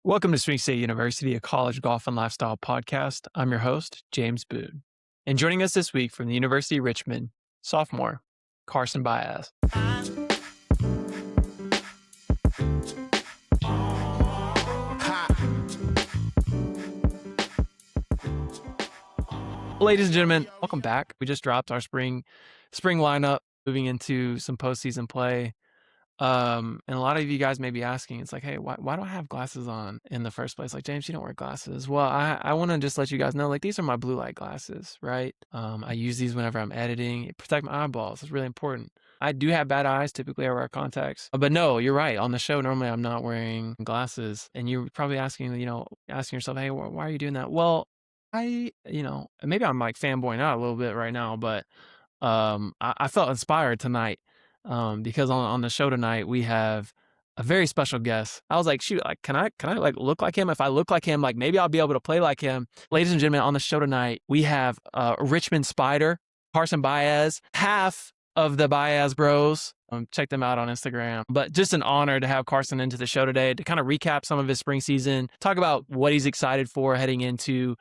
Welcome to Swing State University, a college golf and lifestyle podcast. I'm your host, James Boone. And joining us this week from the University of Richmond, sophomore, Carson Baez. Ladies and gentlemen, welcome back. We just dropped our spring lineup, moving into some postseason play. And a lot of you guys may be asking, it's like, hey, why do I have glasses on in the first place? Like, James, you don't wear glasses. Well, I want to just let you guys know, like, these are my blue light glasses, right? I use these whenever I'm editing. It protects my eyeballs. It's really important. I do have bad eyes. Typically, I wear contacts. But no, you're right. On the show, normally I'm not wearing glasses. And you're probably asking yourself, hey, why are you doing that? Well, maybe I'm like fanboying out a little bit right now, but I felt inspired tonight because on the show tonight we have a very special guest. I was like, shoot, like can I like look like him? If I look like him, like maybe I'll be able to play like him. Ladies and gentlemen, on the show tonight we have Richmond Spider, Carson Baez, half of the Baez Bros. Check them out on Instagram. But just an honor to have Carson into the show today to kind of recap some of his spring season, talk about what he's excited for heading into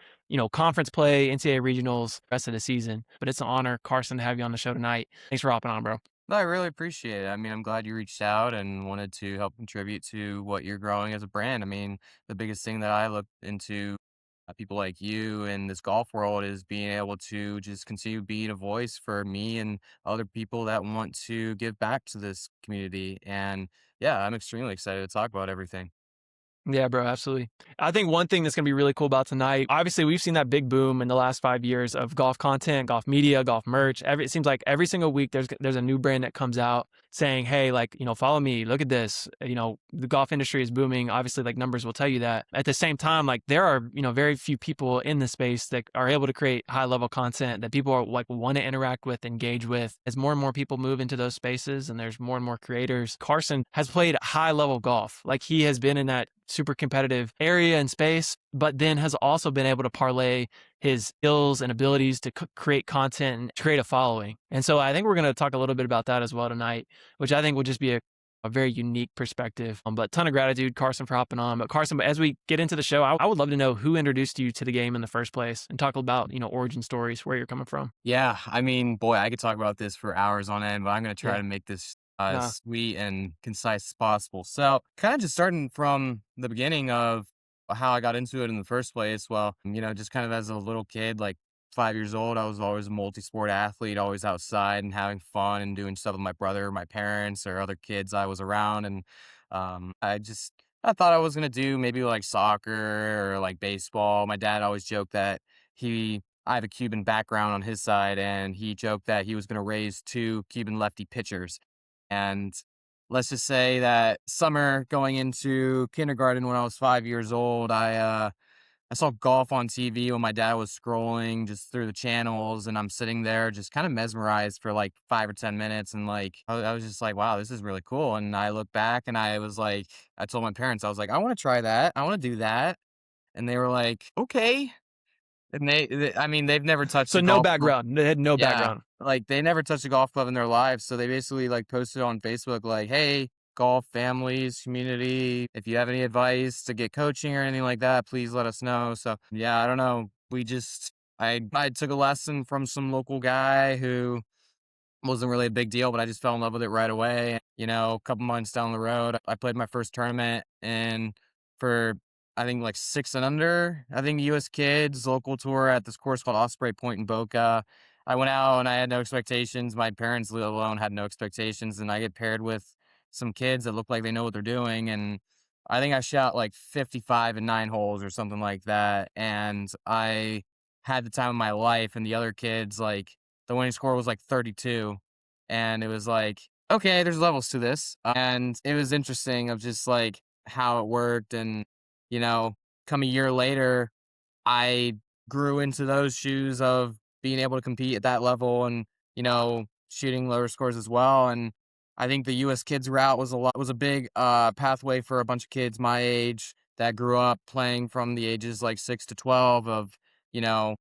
conference play, NCAA regionals, rest of the season. But it's an honor, Carson, to have you on the show tonight. Thanks for hopping on, bro. No, I really appreciate it. I mean, I'm glad you reached out and wanted to help contribute to what you're growing as a brand. I mean, the biggest thing that I look into people like you in this golf world is being able to just continue being a voice for me and other people that want to give back to this community. And yeah, I'm extremely excited to talk about everything. Yeah, bro, absolutely. I think one thing that's going to be really cool about tonight, obviously we've seen that big boom in the last 5 years of golf content, golf media, golf merch. It seems like every single week there's a new brand that comes out saying, hey, like, follow me, look at this. The golf industry is booming. Obviously, like numbers will tell you that. At the same time, like there are, very few people in the space that are able to create high level content that people are like want to interact with, engage with. As more and more people move into those spaces and there's more and more creators, Carson has played high level golf. Like he has been in that super competitive area and space, but then has also been able to parlay his skills and abilities to create content and create a following. And so I think we're going to talk a little bit about that as well tonight, which I think will just be a very unique perspective. But ton of gratitude, Carson, for hopping on. But Carson, as we get into the show, I would love to know who introduced you to the game in the first place and talk about, origin stories, where you're coming from. Yeah, I mean, boy, I could talk about this for hours on end, but I'm going to try Yeah. to make this Nah. as sweet and concise as possible. So, kind of just starting from the beginning of how I got into it in the first place. Well, just kind of as a little kid, like 5 years old, I was always a multi-sport athlete, always outside and having fun and doing stuff with my brother, my parents, or other kids I was around. And I thought I was going to do maybe like soccer or like baseball. My dad always joked that I have a Cuban background on his side, and he joked that he was going to raise two Cuban lefty pitchers. And let's just say that summer going into kindergarten when I was 5 years old, I saw golf on TV when my dad was scrolling just through the channels, and I'm sitting there just kind of mesmerized for like 5 or 10 minutes. And like, I was just like, wow, this is really cool. And I look back and I was like, I told my parents, I was like, I want to try that. I want to do that. And they were like, okay. And I mean, they've never touched So a no golf club. background. They had no Yeah, background. like, they never touched a golf club in their lives, so they basically, like, posted on Facebook, like, "Hey, golf families, community, if you have any advice to get coaching or anything like that, please let us know." So, yeah, I don't know, I took a lesson from some local guy who wasn't really a big deal, but I just fell in love with it right away. A couple months down the road, I played my first tournament and for I think like 6 and under, I think US Kids local tour at this course called Osprey Point in Boca. I went out and I had no expectations. My parents, let alone, had no expectations. And I get paired with some kids that look like they know what they're doing. And I think I shot like 55 and 9 holes or something like that. And I had the time of my life. And the other kids, like, the winning score was like 32. And it was like, okay, there's levels to this. And it was interesting of just like how it worked. And, you know, come a year later, I grew into those shoes of being able to compete at that level and, shooting lower scores as well. And I think the US Kids route was a big pathway for a bunch of kids my age that grew up playing from the ages like 6 to 12 of, you know,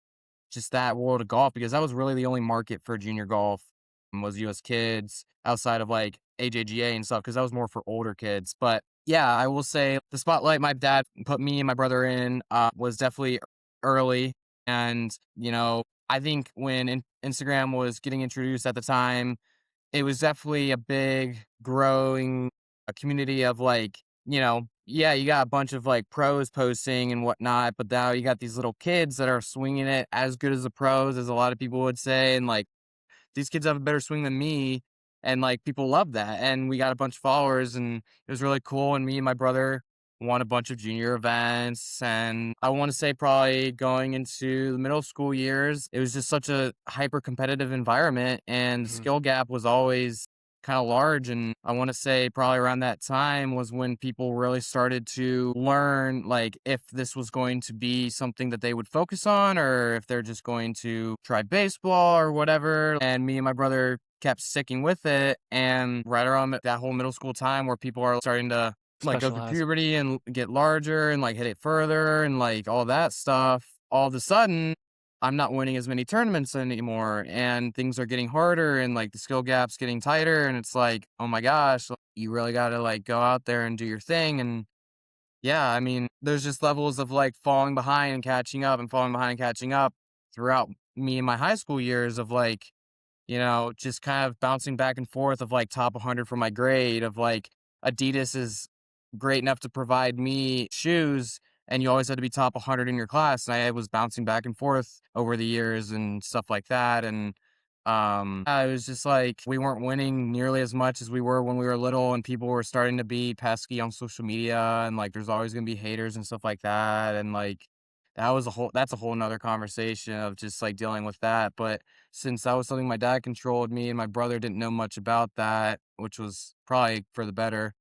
just that world of golf, because that was really the only market for junior golf was US Kids outside of like AJGA and stuff, because that was more for older kids. But Yeah, I will say the spotlight my dad put me and my brother in was definitely early. And, I think when Instagram was getting introduced at the time, it was definitely a big growing a community of like, yeah, you got a bunch of like pros posting and whatnot, but now you got these little kids that are swinging it as good as the pros, as a lot of people would say. And like, these kids have a better swing than me. And like people love that. And we got a bunch of followers and it was really cool. And me and my brother won a bunch of junior events. And I want to say probably going into the middle school years, it was just such a hyper competitive environment and the Mhm. skill gap was always kind of large. And I want to say probably around that time was when people really started to learn like if this was going to be something that they would focus on or if they're just going to try baseball or whatever. And me and my brother kept sticking with it. And right around that whole middle school time where people are starting to like go through Specialize. puberty and get larger and like hit it further and like all that stuff, all of a sudden I'm not winning as many tournaments anymore and things are getting harder and like the skill gap's getting tighter and it's like, oh my gosh, like, you really got to like go out there and do your thing. And yeah, I mean, there's just levels of like falling behind and catching up and falling behind and catching up throughout me and my high school years of like, just kind of bouncing back and forth of like top 100 for my grade of like Adidas is great enough to provide me shoes and you always had to be top 100 in your class. And I was bouncing back and forth over the years and stuff like that. And it was just like we weren't winning nearly as much as we were when we were little and people were starting to be pesky on social media and like there's always going to be haters and stuff like that. And like that's a whole nother conversation of just like dealing with that. But since that was something my dad controlled, me and my brother didn't know much about that, which was probably for the better.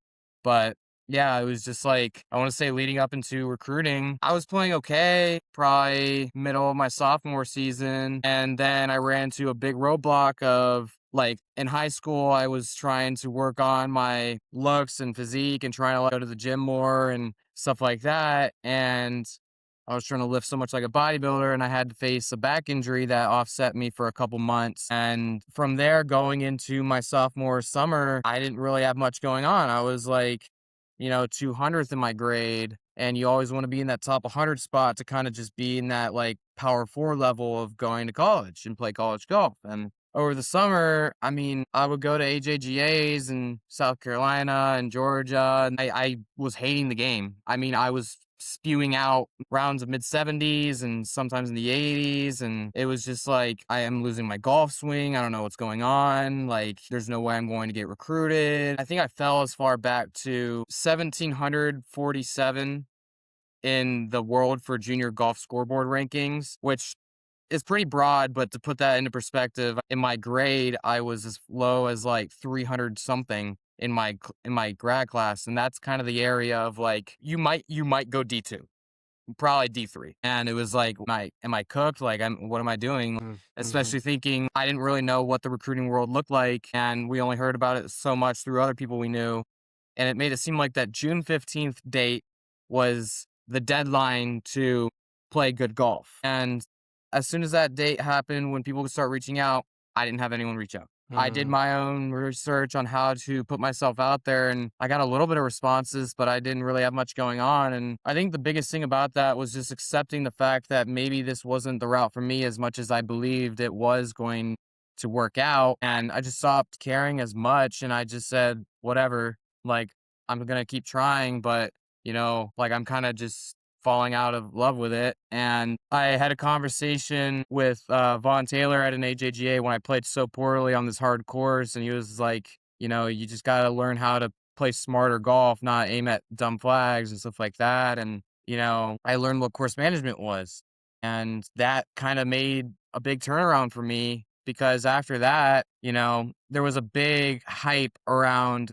But yeah, it was just like, I want to say leading up into recruiting, I was playing okay, probably middle of my sophomore season. And then I ran into a big roadblock of like in high school, I was trying to work on my looks and physique and trying to like, go to the gym more and stuff like that. And I was trying to lift so much like a bodybuilder and I had to face a back injury that offset me for a couple months. And from there, going into my sophomore summer, I didn't really have much going on. I was like, 200th in my grade. And you always want to be in that top 100 spot to kind of just be in that like power four level of going to college and play college golf. And over the summer, I mean, I would go to AJGAs in South Carolina and Georgia. And I was hating the game. I mean, I was spewing out rounds of mid 70s and sometimes in the 80s. And it was just like, I am losing my golf swing. I don't know what's going on. Like, there's no way I'm going to get recruited. I think I fell as far back to 1747 in the world for junior golf scoreboard rankings, which is pretty broad, but to put that into perspective, in my grade, I was as low as like 300 something in my grad class, and that's kind of the area of like you might go D2, probably D3, and it was like, am I cooked? Like, what am I doing? Mm, mhm. Especially thinking I didn't really know what the recruiting world looked like, and we only heard about it so much through other people we knew, and it made it seem like that June 15th date was the deadline to play good golf. And as soon as that date happened, when people would start reaching out, I didn't have anyone reach out. I did Mm. my own research on how to put myself out there and I got a little bit of responses, but I didn't really have much going on. And I think the biggest thing about that was just accepting the fact that maybe this wasn't the route for me as much as I believed it was going to work out. And I just stopped caring as much and I just said, whatever, like I'm going to keep trying, but like I'm kind of just falling out of love with it. And I had a conversation with Vaughn Taylor at an AJGA when I played so poorly on this hard course. And he was like, you just got to learn how to play smarter golf, not aim at dumb flags and stuff like that. And, I learned what course management was. And that kind of made a big turnaround for me because after that, there was a big hype around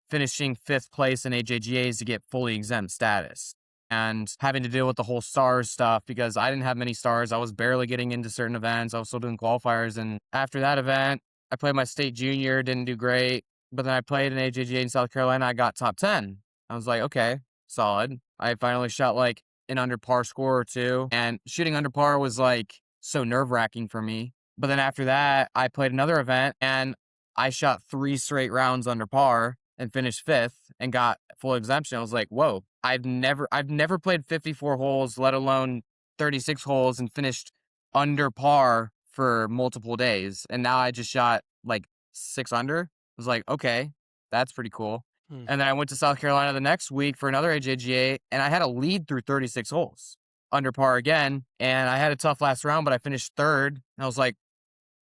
finishing fifth place in AJGAs to get fully exempt status and having to deal with the whole stars stuff because I didn't have many stars. I was barely getting into certain events. I was still doing qualifiers. And after that event, I played my state junior, didn't do great. But then I played an AJGA in South Carolina. I got top 10. I was like, okay, solid. I finally shot like an under par score or two. And shooting under par was like so nerve wracking for me. But then after that, I played another event and I shot 3 straight rounds under par and finished 5th and got full exemption. I was like, whoa, I've never played 54 holes, let alone 36 holes, and finished under par for multiple days. And now I just shot like 6 under. I was like, okay, that's pretty cool. Hmm. And then I went to South Carolina the next week for another AJGA, and I had a lead through 36 holes under par again. And I had a tough last round, but I finished third. And I was like,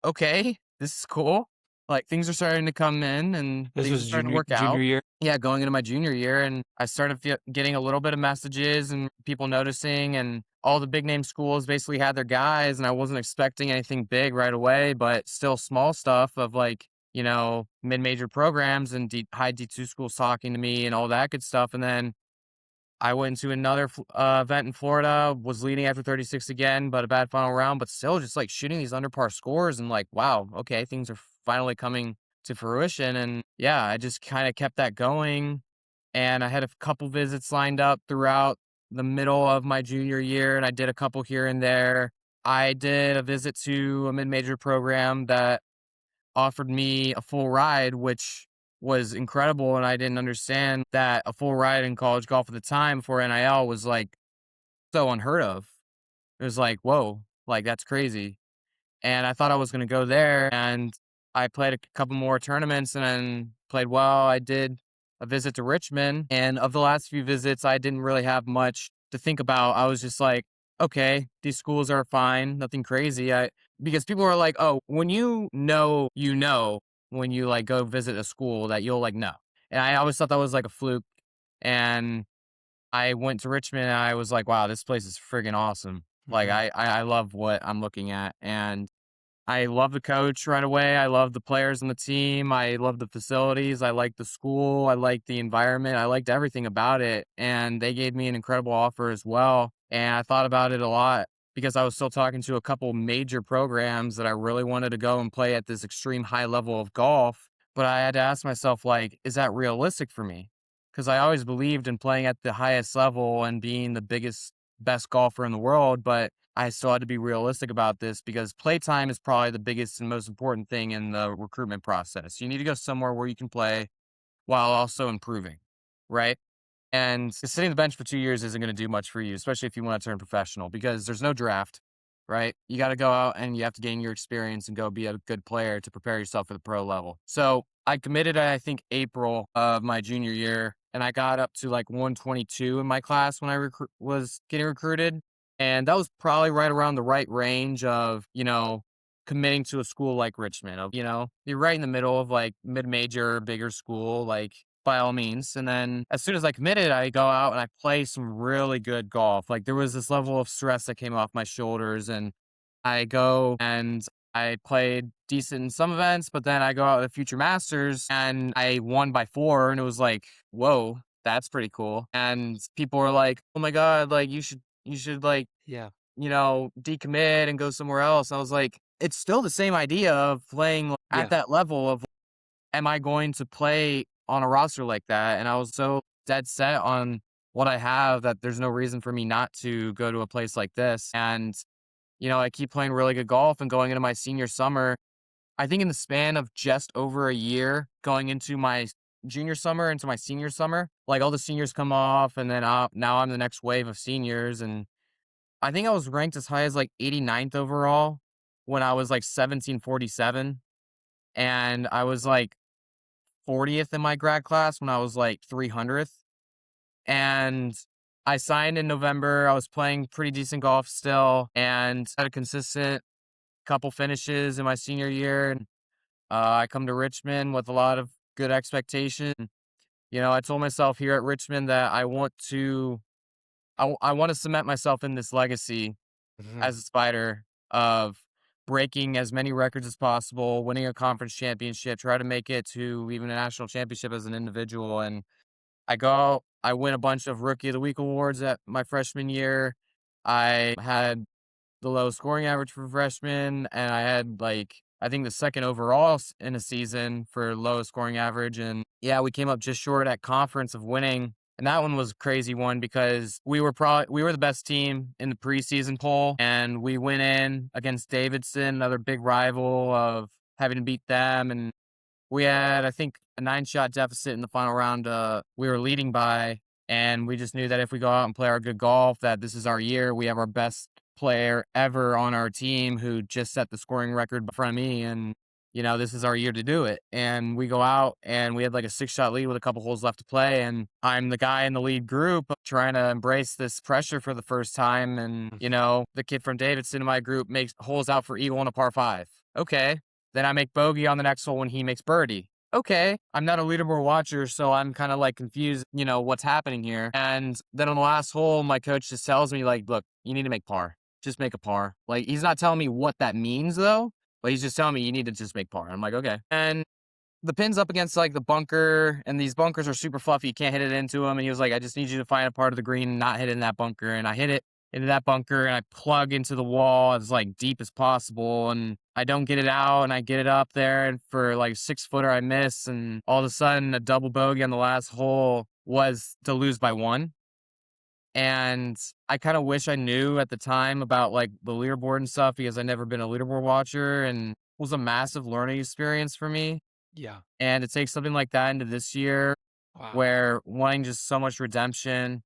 okay, this is cool. Like things are starting to come in and This things are was starting to junior work junior out. year? Yeah, going into my junior year, and I started getting a little bit of messages and people noticing, and all the big name schools basically had their guys, and I wasn't expecting anything big right away, but still small stuff of like, mid major programs and high D2 schools talking to me and all that good stuff. And then I went to another event in Florida, was leading after 36 again, but a bad final round, but still just like shooting these under par scores and like, wow, okay, things are finally coming to fruition. And yeah, I just kind of kept that going. And I had a couple visits lined up throughout the middle of my junior year, and I did a couple here and there. I did a visit to a mid major program that offered me a full ride, which was incredible. And I didn't understand that a full ride in college golf at the time for NIL was like so unheard of. It was like, whoa, like that's crazy. And I thought I was going to go there, and I played a couple more tournaments and then played well. I did a visit to Richmond, and of the last few visits, I didn't really have much to think about. I was just like, okay, these schools are fine, nothing crazy. Because people are like, oh, when when you like go visit a school that you'll like know. And I always thought that was like a fluke. And I went to Richmond and I was like, wow, this place is friggin' awesome. Like Mhm. I love what I'm looking at. And I love the coach right away. I love the players on the team. I love the facilities. I like the school. I like the environment. I liked everything about it. And they gave me an incredible offer as well. And I thought about it a lot because I was still talking to a couple major programs that I really wanted to go and play at this extreme high level of golf. But I had to ask myself, like, is that realistic for me? Because I always believed in playing at the highest level and being the biggest, best golfer in the world. But I still had to be realistic about this because playtime is probably the biggest and most important thing in the recruitment process. You need to go somewhere where you can play while also improving, right? And sitting the bench for 2 years isn't going to do much for you, especially if you want to turn professional because there's no draft, right? You got to go out and you have to gain your experience and go be a good player to prepare yourself for the pro level. So I committed, I think, April of my junior year, and I got up to like 122 in my class when I was getting recruited. And that was probably right around the right range of, committing to a school like Richmond, you're right in the middle of like mid major, bigger school, like by all means. And then as soon as I committed, I go out and I play some really good golf. Like there was this level of stress that came off my shoulders, and I go and I played decent in some events, but then I go out at the Future Masters and I won by 4, and it was like, whoa, that's pretty cool. And people were like, oh my God, like you should like, Yeah. decommit and go somewhere else. I was like, it's still the same idea of playing at Yeah. that level of am I going to play on a roster like that? And I was so dead set on what I have that there's no reason for me not to go to a place like this. And, I keep playing really good golf and going into my senior summer. I think in the span of just over a year, going into my junior summer, into my senior summer, like all the seniors come off, and then now I'm the next wave of seniors. And I think I was ranked as high as like 89th overall when I was like 1747. And I was like 40th in my grad class when I was like 300th. And I signed in November. I was playing pretty decent golf still and had a consistent couple finishes in my senior year. And I come to Richmond with a lot of good expectation. I told myself here at Richmond that I want to cement myself in this legacy Mhm. as a Spider of breaking as many records as possible, winning a conference championship, try to make it to even a national championship as an individual. And I win a bunch of Rookie of the Week awards at my freshman year. I had the lowest scoring average for freshmen, and I had like I think the second overall in a season for lowest scoring average. And yeah, we came up just short at conference of winning. And that one was a crazy one because we were the best team in the preseason poll, and we went in against Davidson, another big rival of having to beat them. And we had, I think, a 9-shot deficit in the final round. We were leading by, and we just knew that if we go out and play our good golf, that this is our year. We have our best player ever on our team who just set the scoring record in front of me, and this is our year to do it. And we go out and we had like a 6-shot lead with a couple holes left to play. And I'm the guy in the lead group trying to embrace this pressure for the first time. And, the kid from Davidson in my group makes holes out for eagle on a par 5. Okay. Then I make bogey on the next hole when he makes birdie. Okay. I'm not a leaderboard watcher, so I'm kind of like confused, what's happening here. And then on the last hole, my coach just tells me, like, look, you need to make par. Just make a par. Like, he's not telling me what that means, though. But he's just telling me you need to just make par. I'm like, okay. And the pin's up against like the bunker, and these bunkers are super fluffy. You can't hit it into them. And he was like, I just need you to find a part of the green and not hit it in that bunker. And I hit it into that bunker, and I plug into the wall as like deep as possible. And I don't get it out, and I get it up there. And for like 6-footer, I miss. And all of a sudden, a double bogey on the last hole was to lose by 1. And I kind of wish I knew at the time about like the leaderboard and stuff, because I've never been a leaderboard watcher, and it was a massive learning experience for me. Yeah. And to take something like that into this year, Wow. where wanting just so much redemption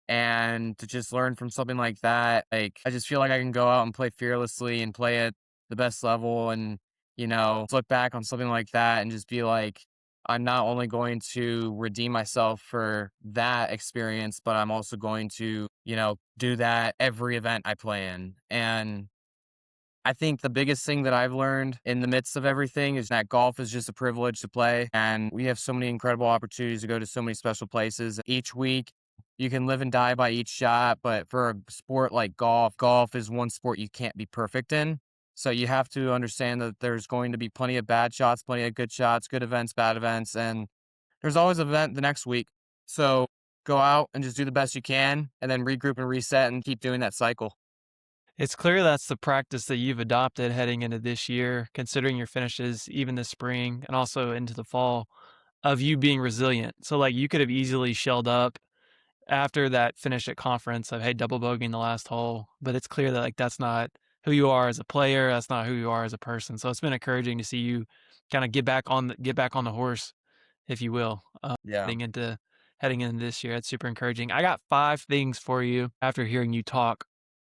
and to just learn from something like that, like I just feel like I can go out and play fearlessly and play at the best level, and look back on something like that and just be like, I'm not only going to redeem myself for that experience, but I'm also going to, do that every event I play in. And I think the biggest thing that I've learned in the midst of everything is that golf is just a privilege to play. And we have so many incredible opportunities to go to so many special places each week. You can live and die by each shot, but for a sport like golf is one sport you can't be perfect in. So you have to understand that there's going to be plenty of bad shots, plenty of good shots, good events, bad events, and there's always an event the next week. So go out and just do the best you can, and then regroup and reset and keep doing that cycle. It's clear that's the practice that you've adopted heading into this year, considering your finishes even this spring and also into the fall, of you being resilient. So like you could have easily shelled up after that finish at conference of, hey, double bogey in the last hole, but it's clear that like that's not who you are as a player. That's not who you are as a person. So it's been encouraging to see you kind of get back on the horse, if you will, Yeah. heading into this year. It's super encouraging. I got 5 things for you after hearing you talk.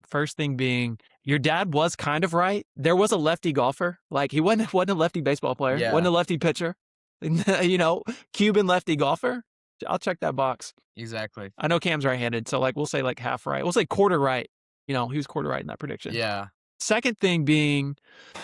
First thing being, your dad was kind of right. There was a lefty golfer. Like he wasn't a lefty baseball player, wasn't Yeah, a lefty pitcher, Cuban lefty golfer. I'll check that box. exactly. I know Cam's right-handed, so like we'll say like half right. We'll say quarter right. He was quarter right in that prediction. Yeah. Second thing being,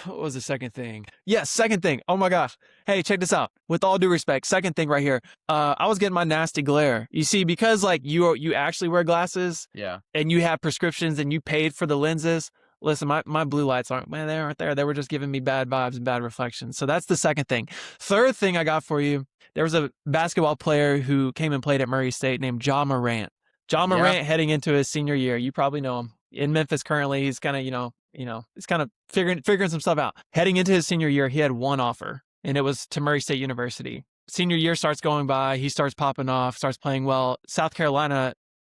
what was the second thing? Yes, second thing. Oh my gosh. Hey, check this out. With all due respect, second thing right here. I was getting my nasty glare. You see, because like you actually wear glasses Yeah. and you have prescriptions and you paid for the lenses. Listen, my blue lights they aren't there. They were just giving me bad vibes and bad reflections. So that's the second thing. Third thing I got for you, there was a basketball player who came and played at Murray State named Ja Morant. Ja Yeah. Morant heading into his senior year. You probably know him. In Memphis currently, he's kind of, he's kind of figuring some stuff out. Heading into his senior year, he had one offer, and it was to Murray State University. Senior year starts going by, he starts popping off, starts playing well.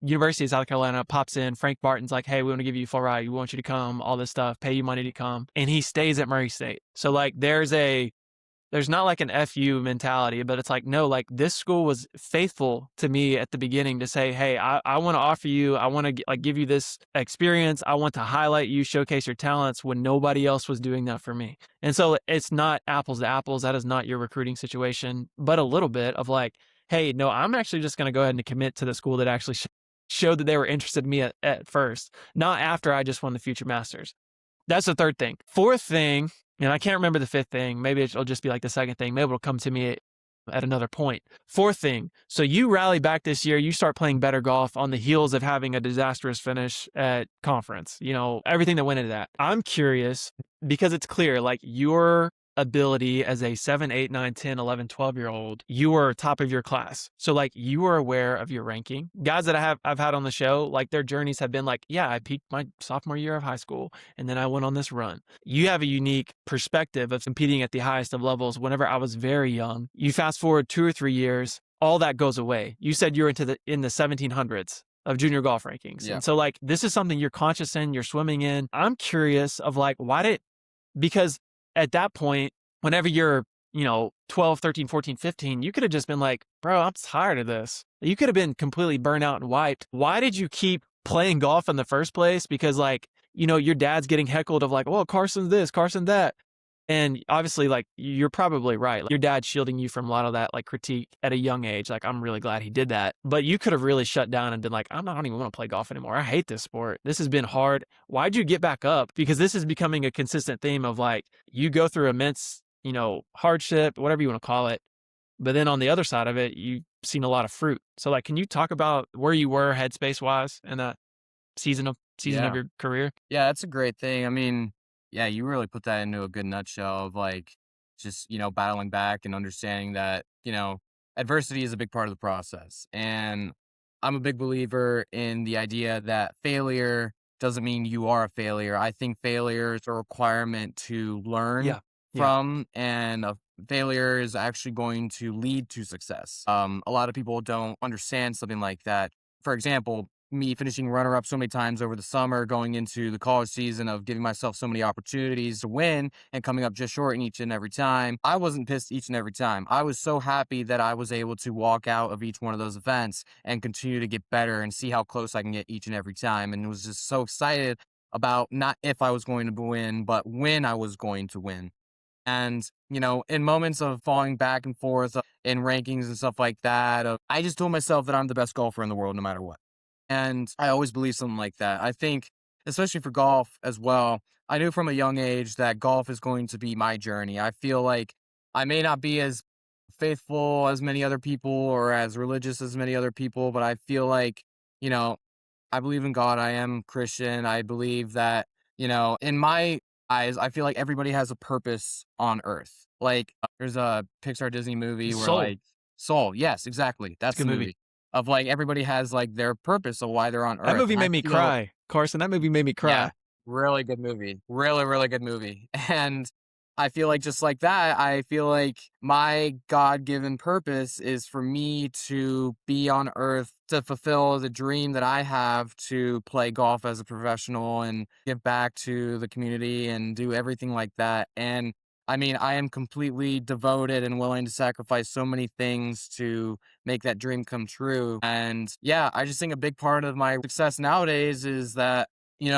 University of South Carolina pops in. Frank Barton's like, hey, we want to give you a full ride. We want you to come, all this stuff, pay you money to come. And he stays at Murray State. So like there's not like an FU mentality, but it's like, no, like this school was faithful to me at the beginning to say, hey, I want to offer you, I want to like give you this experience. I want to highlight you, showcase your talents when nobody else was doing that for me. And so it's not apples to apples. That is not your recruiting situation, but a little bit of like, hey, no, I'm actually just going to go ahead and commit to the school that actually showed that they were interested in me at first, not after I just won the Future Masters. That's the third thing. Fourth thing, and I can't remember the fifth thing. Maybe it'll just be like the second thing. Maybe it'll come to me at another point. Fourth thing. So you rally back this year. You start playing better golf on the heels of having a disastrous finish at conference. Everything that went into that. I'm curious because it's clear, like your ability as a 7, 8, 9, 10, 11, 12-year-old, you were top of your class. So like you are aware of your ranking. Guys that I've had on the show, like their journeys have been like, yeah, I peaked my sophomore year of high school and then I went on this run. You have a unique perspective of competing at the highest of levels whenever I was very young. You fast forward 2 or 3 years, all that goes away. You said you're in the 1700s of junior golf rankings. Yeah. And so like this is something you're conscious in, you're swimming in. I'm curious of like because at that point, whenever you're 12, 13, 14, 15, you could have just been like, bro, I'm tired of this. You could have been completely burnt out and wiped. Why did you keep playing golf in the first place? Because like, your dad's getting heckled of like, well, Carson's this, Carson that. And obviously, like, you're probably right. Like, your dad's shielding you from a lot of that, like, critique at a young age. Like, I'm really glad he did that. But you could have really shut down and been like, I don't even want to play golf anymore. I hate this sport. This has been hard. Why'd you get back up? Because this is becoming a consistent theme of like, you go through immense, hardship, whatever you want to call it. But then on the other side of it, you've seen a lot of fruit. So, like, can you talk about where you were headspace wise in that season of Yeah. your career? Yeah, that's a great thing. I mean, yeah, you really put that into a good nutshell of like just, battling back and understanding that, adversity is a big part of the process. And I'm a big believer in the idea that failure doesn't mean you are a failure. I think failure is a requirement to learn Yeah. Yeah. from, and a failure is actually going to lead to success. A lot of people don't understand something like that. For example, me finishing runner up so many times over the summer, going into the college season of giving myself so many opportunities to win and coming up just short in each and every time. I wasn't pissed each and every time. I was so happy that I was able to walk out of each one of those events and continue to get better and see how close I can get each and every time. And was just so excited about not if I was going to win, but when I was going to win. And, in moments of falling back and forth in rankings and stuff like that, I just told myself that I'm the best golfer in the world no matter what. And I always believe something like that. I think, especially for golf as well, I knew from a young age that golf is going to be my journey. I feel like I may not be as faithful as many other people or as religious as many other people, but I feel like, you know, I believe in God. I am Christian. I believe that, in my eyes, I feel like everybody has a purpose on earth. Like there's a Pixar Disney movie where Soul. like Soul, yes, exactly. It's a That's good the movie. movie of like everybody has like their purpose of why they're on That earth. movie And I made me feel cry, Carson. That movie made me yeah, cry. really good movie. Really, really good movie. And I feel like just like that, I feel like my God-given purpose is for me to be on earth to fulfill the dream that I have to play golf as a professional and give back to the community and do everything like that. And I mean, I am completely devoted and willing to sacrifice so many things to make that dream come true. And yeah, I just think a big part of my success nowadays is that in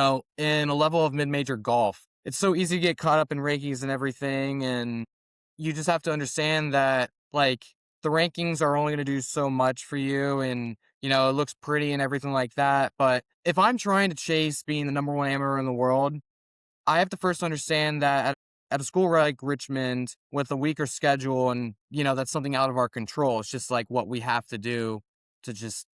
a level of mid-major golf, it's so easy to get caught up in rankings and everything. And you just have to understand that, like, the rankings are only going to do so much for you. And, it looks pretty and everything like that. But if I'm trying to chase being the number one amateur in the world, I have to first understand that at a school like Richmond with a weaker schedule and, that's something out of our control. It's just like what we have to do to just,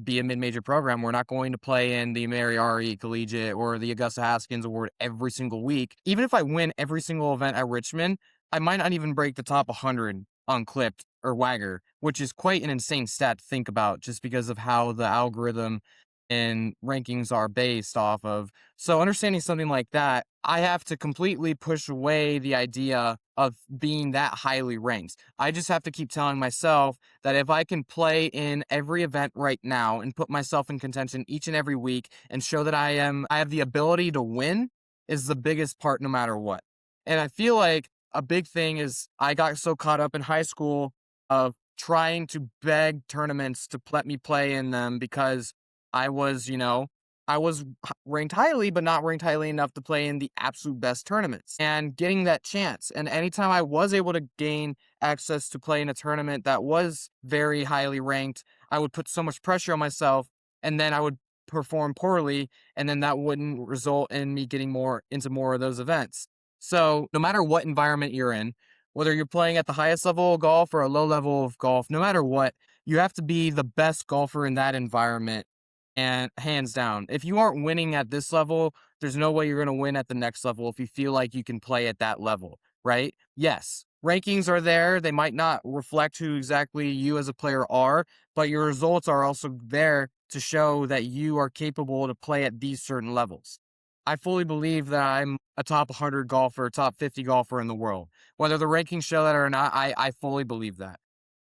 be a mid-major program. We're not going to play in the Mary Ari Collegiate or the Augusta Haskins Award every single week. Even if I win every single event at Richmond, I might not even break the top 100 on Clipped or Wagger, which is quite an insane stat to think about just because of how the algorithm and rankings are based off of. So understanding something like that, I have to completely push away the idea of being that highly ranked. I just have to keep telling myself that if I can play in every event right now and put myself in contention each and every week and show that I have the ability to win is the biggest part no matter what. And I feel like a big thing is I got so caught up in high school of trying to beg tournaments to let me play in them because I was, I was ranked highly, but not ranked highly enough to play in the absolute best tournaments and getting that chance. And anytime I was able to gain access to play in a tournament that was very highly ranked, I would put so much pressure on myself and then I would perform poorly. And then that wouldn't result in me getting more of those events. So no matter what environment you're in, whether you're playing at the highest level of golf or a low level of golf, no matter what, you have to be the best golfer in that environment and hands down. If you aren't winning at this level, there's no way you're going to win at the next level if you feel like you can play at that level, right? Yes, rankings are there. They might not reflect who exactly you as a player are, but your results are also there to show that you are capable to play at these certain levels. I fully believe that I'm a top 100 golfer, top 50 golfer in the world. Whether the rankings show that or not, I fully believe that.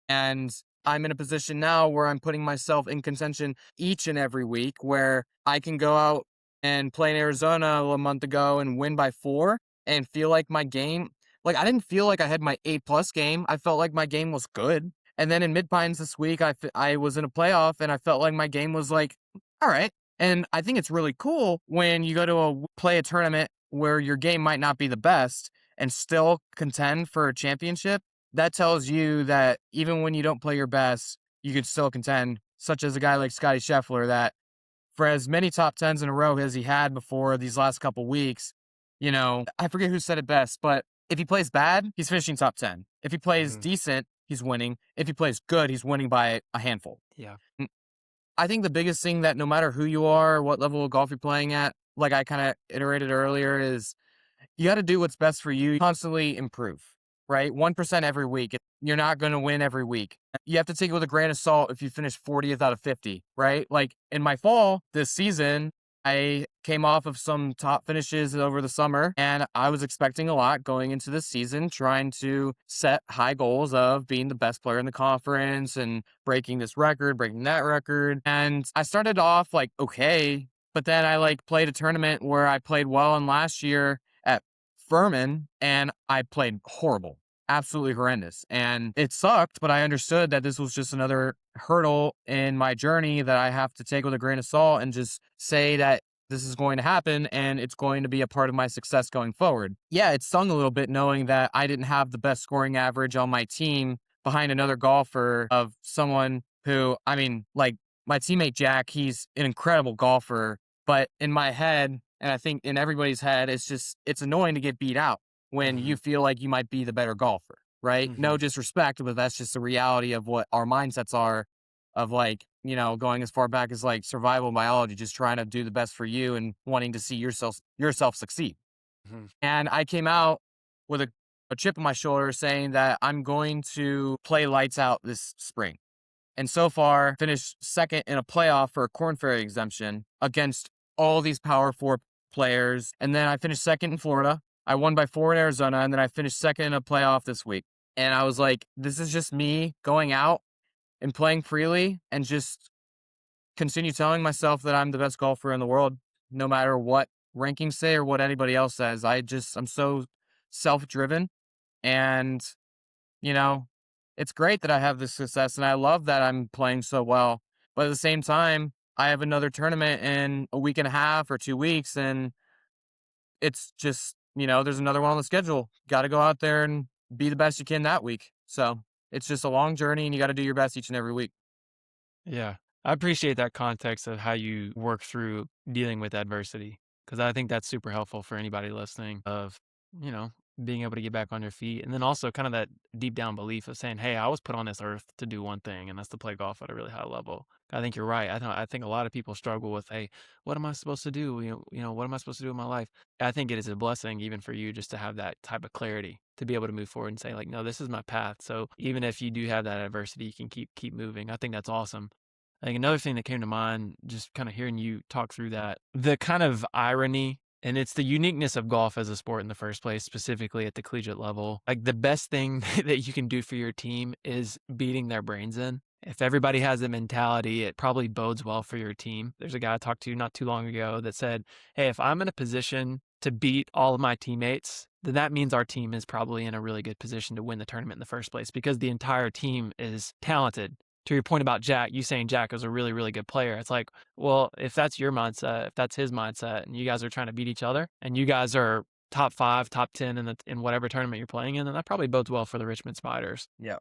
And I'm in a position now where I'm putting myself in contention each and every week where I can go out and play in Arizona a month ago and win by 4 and feel like my game, like, I didn't feel like I had my A+ game. I felt like my game was good. And then in Mid Pines this week, I was in a playoff and I felt like my game was like, all right. And I think it's really cool when you go to play a tournament where your game might not be the best and still contend for a championship. That tells you that even when you don't play your best, you could still contend, such as a guy like Scotty Scheffler that for as many top tens in a row as he had before these last couple weeks, I forget who said it best, but if he plays bad, he's finishing top 10. If he plays Mhm. decent, he's winning. If he plays good, he's winning by a handful. Yeah. N- I think the biggest thing that no matter who you are, what level of golf you're playing at, like I kind of iterated earlier, is you got to do what's best for you. Constantly improve, right? 1% every week. You're not going to win every week. You have to take it with a grain of salt if you finish 40th out of 50, right? Like in my fall this season, I came off of some top finishes over the summer and I was expecting a lot going into this season, trying to set high goals of being the best player in the conference and breaking this record, breaking that record. And I started off like, okay, but then I like played a tournament where I played well in last year at Furman and I played horrible, absolutely horrendous. And it sucked, but I understood that this was just another hurdle in my journey that I have to take with a grain of salt and just say that this is going to happen and it's going to be a part of my success going forward. Yeah, it stung a little bit knowing that I didn't have the best scoring average on my team behind another golfer of someone who, I mean, like my teammate Jack, he's an incredible golfer, but in my head, and I think in everybody's head, it's annoying to get beat out when you Mhm. feel like you might be the better golfer, right? No Mhm. disrespect, but that's just the reality of what our mindsets are of like, going as far back as like survival biology, just trying to do the best for you and wanting to see yourself succeed. Mhm. And I came out with a chip on my shoulder saying that I'm going to play lights out this spring. And so far, finished second in a playoff for a Corn Ferry exemption against all these Power Four players. And then I finished second in Florida. I won by 4 in Arizona, and then I finished second in a playoff this week. And I was like, this is just me going out and playing freely and just continue telling myself that I'm the best golfer in the world, no matter what rankings say or what anybody else says. I'm so self driven and you know, it's great that I have this success and I love that I'm playing so well. But at the same time, I have another tournament in a week and a half or 2 weeks, and it's just, there's another one on the schedule. Got to go out there and be the best you can that week. So it's just a long journey, and you got to do your best each and every week. Yeah. I appreciate that context of how you work through dealing with adversity because I think that's super helpful for anybody listening of, you know, being able to get back on your feet. And then also kind of that deep down belief of saying, hey, I was put on this earth to do one thing, and that's to play golf at a really high level. I think you're right. I think a lot of people struggle with, hey, what am I supposed to do? What am I supposed to do in my life? I think it is a blessing even for you just to have that type of clarity to be able to move forward and say, like, no, this is my path. So even if you do have that adversity, you can keep moving. I think that's awesome. I think another thing that came to mind, just kind of hearing you talk through that, the kind of irony, and it's the uniqueness of golf as a sport in the first place, specifically at the collegiate level. Like the best thing that you can do for your team is beating their brains in. If everybody has the mentality, it probably bodes well for your team. There's a guy I talked to not too long ago that said, hey, if I'm in a position to beat all of my teammates, then that means our team is probably in a really good position to win the tournament in the first place because the entire team is talented. To your point about Jack, you saying Jack is a really, really good player. It's like, well, if that's your mindset, if that's his mindset, and you guys are trying to beat each other, and you guys are top 5, top 10 in whatever tournament you're playing in, then that probably bodes well for the Richmond Spiders. Yeah.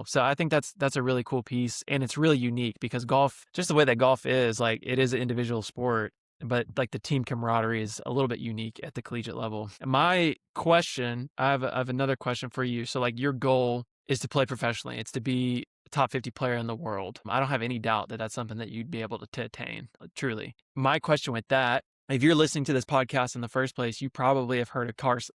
So I think that's a really cool piece, and it's really unique because golf, just the way that golf is, like it is an individual sport, but like the team camaraderie is a little bit unique at the collegiate level. And my question, I have another question for you. So like your goal is to play professionally. It's to be a top 50 player in the world. I don't have any doubt that that's something that you'd be able to attain, truly. My question with that, if you're listening to this podcast in the first place, you probably have heard of Carson.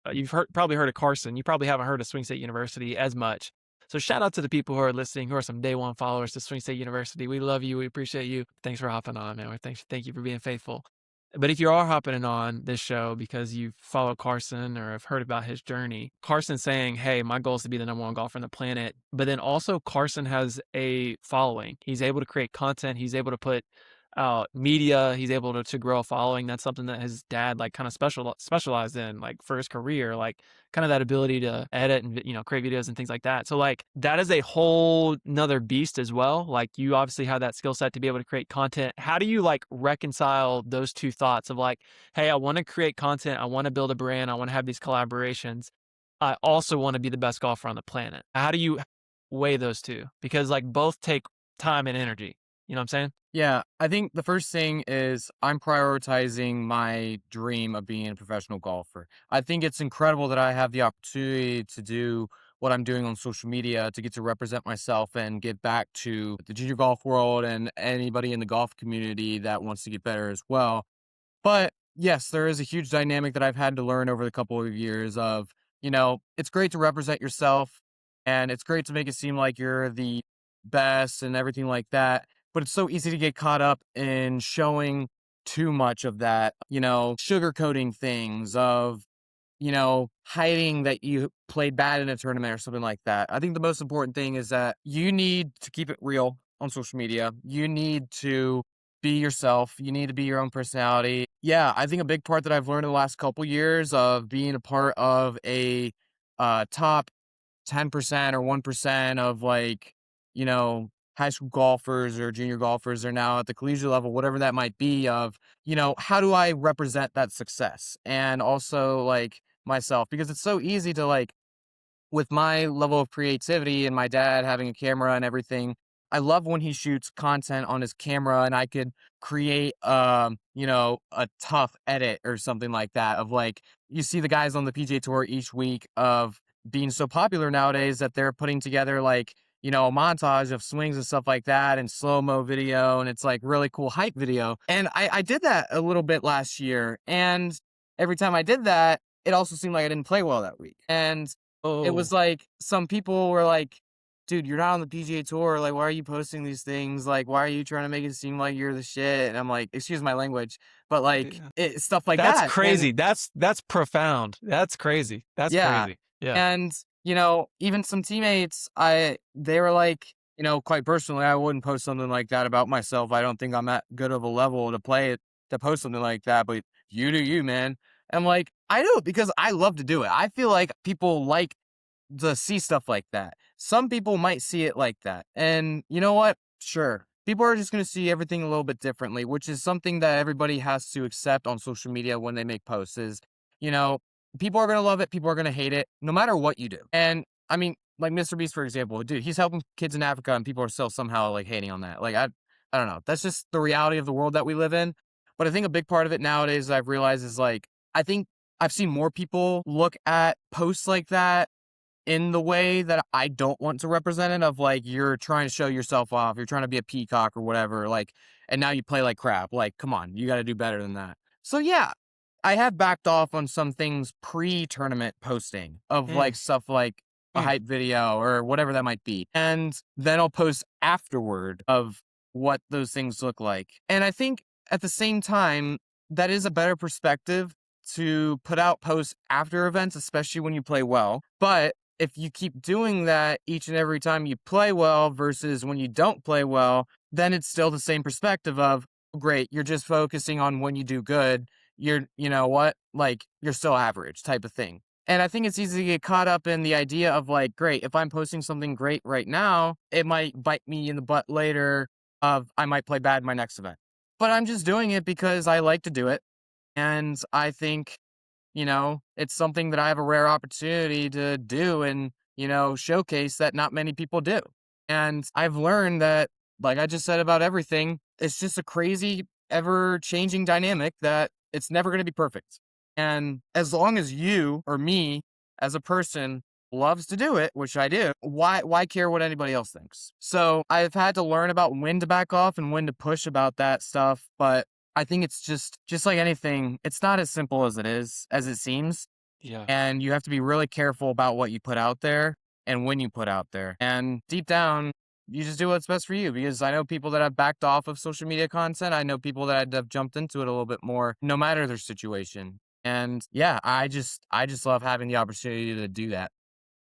Probably heard of Carson. You probably haven't heard of Swing State University as much. So shout out to the people who are listening, who are some day one followers to Swing State University. We love you. We appreciate you. Thanks for hopping on, man. Thank you for being faithful. But if you are hopping on this show because you follow Carson or have heard about his journey, Carson's saying, hey, my goal is to be the number one golfer on the planet. But then also Carson has a following. He's able to create content. He's able to put media. He's able to grow a following. That's something that his dad like kind of specialized in, like for his career, like kind of that ability to edit and create videos and things like that. So like that is a whole nother beast as well. Like you obviously have that skill set to be able to create content. How do you like reconcile those two thoughts of like, hey, I want to create content, I want to build a brand, I want to have these collaborations. I also want to be the best golfer on the planet. How do you weigh those two? Because like both take time and energy. You know what I'm saying? Yeah, I think the first thing is I'm prioritizing my dream of being a professional golfer. I think it's incredible that I have the opportunity to do what I'm doing on social media, to get to represent myself and give back to the junior golf world and anybody in the golf community that wants to get better as well. But yes, there is a huge dynamic that I've had to learn over the couple of years of, it's great to represent yourself and it's great to make it seem like you're the best and everything like that. But it's so easy to get caught up in showing too much of that, sugarcoating things, of hiding that you played bad in a tournament or something like that. I think the most important thing is that you need to keep it real on social media. You need to be yourself. You need to be your own personality. Yeah, I think a big part that I've learned in the last couple years of being a part of a top 10% or 1% of like, high school golfers or junior golfers are now at the collegiate level, whatever that might be, of, how do I represent that success? And also like myself, because it's so easy to like, with my level of creativity and my dad having a camera and everything, I love when he shoots content on his camera and I could create a tough edit or something like that, of like you see the guys on the PGA tour each week of being so popular nowadays that they're putting together like, a montage of swings and stuff like that and slow-mo video, and it's like really cool hype video. And I did that a little bit last year, and every time I did that, it also seemed like I didn't play well that week. And it was Oh, like, some people were like, "Dude, you're not on the PGA Tour, like, why are you posting these things? Like, why are you trying to make it seem like you're the shit?" And I'm like, excuse my language, but, like, yeah. stuff like That's that, and crazy. That's profound. That's crazy. That's yeah, crazy. Yeah. and, even some teammates, they were like, quite personally, I wouldn't post something like that about myself. I don't think I'm at good of a level to play it, to post something like that, but you do you, man. I'm like, I do it because I love to do it. I feel like people like to see stuff like that. Some people might see it like that. And you know what? Sure. People are just going to see everything a little bit differently, which is something that everybody has to accept on social media when they make posts is, you know, people are going to love it. People are going to hate it no matter what you do. And I mean, like Mr. Beast, for example, dude, he's helping kids in Africa and people are still somehow like hating on that. Like, I don't know. That's just the reality of the world that we live in. But I think a big part of it nowadays that I've realized is like, I think I've seen more people look at posts like that in the way that I don't want to represent it, of like, you're trying to show yourself off, you're trying to be a peacock or whatever, like, and now you play like crap. Like, come on, you got to do better than that. So yeah, I have backed off on some things pre-tournament posting of like Mm, stuff like a mm, hype video or whatever that might be. And then I'll post afterward of what those things look like. And I think at the same time, that is a better perspective to put out posts after events, especially when you play well. But if you keep doing that each and every time you play well versus when you don't play well, then it's still the same perspective of, great, you're just focusing on when you do good. You know what? Like, you're still average type of thing. And I think it's easy to get caught up in the idea of like, great, if I'm posting something great right now, it might bite me in the butt later, of I might play bad in my next event. But I'm just doing it because I like to do it. And I think, it's something that I have a rare opportunity to do and, showcase that not many people do. And I've learned that, like I just said about everything, it's just a crazy, ever changing dynamic that it's never going to be perfect. And as long as you or me as a person loves to do it, which I do, why care what anybody else thinks? So I've had to learn about when to back off and when to push about that stuff. But I think it's just like anything, it's not as simple as it seems. yeah. And you have to be really careful about what you put out there and when you put out there. And deep down, you just do what's best for you, because I know people that have backed off of social media content. I know people that have jumped into it a little bit more, no matter their situation. And yeah, I just love having the opportunity to do that.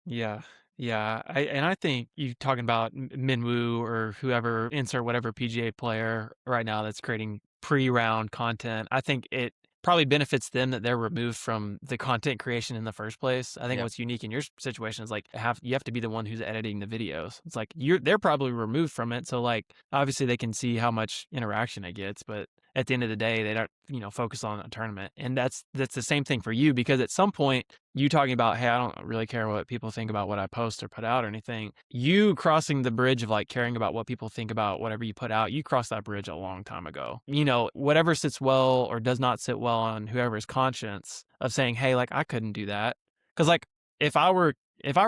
Yeah. Yeah, I think you talking about Minwoo or whoever, insert whatever PGA player right now that's creating pre-round content. I think it probably benefits them that they're removed from the content creation in the first place. I think Yeah. what's unique in your situation is like you have to be the one who's editing the videos. It's like they're probably removed from it, so like obviously they can see how much interaction it gets, but at the end of the day, they don't, focus on a tournament. And that's the same thing for you because at some point you talking about, hey, I don't really care what people think about what I post or put out or anything. You crossing the bridge of like caring about what people think about whatever you put out, you crossed that bridge a long time ago. Whatever sits well or does not sit well on whoever's conscience of saying, hey, like I couldn't do that. Cause like if I were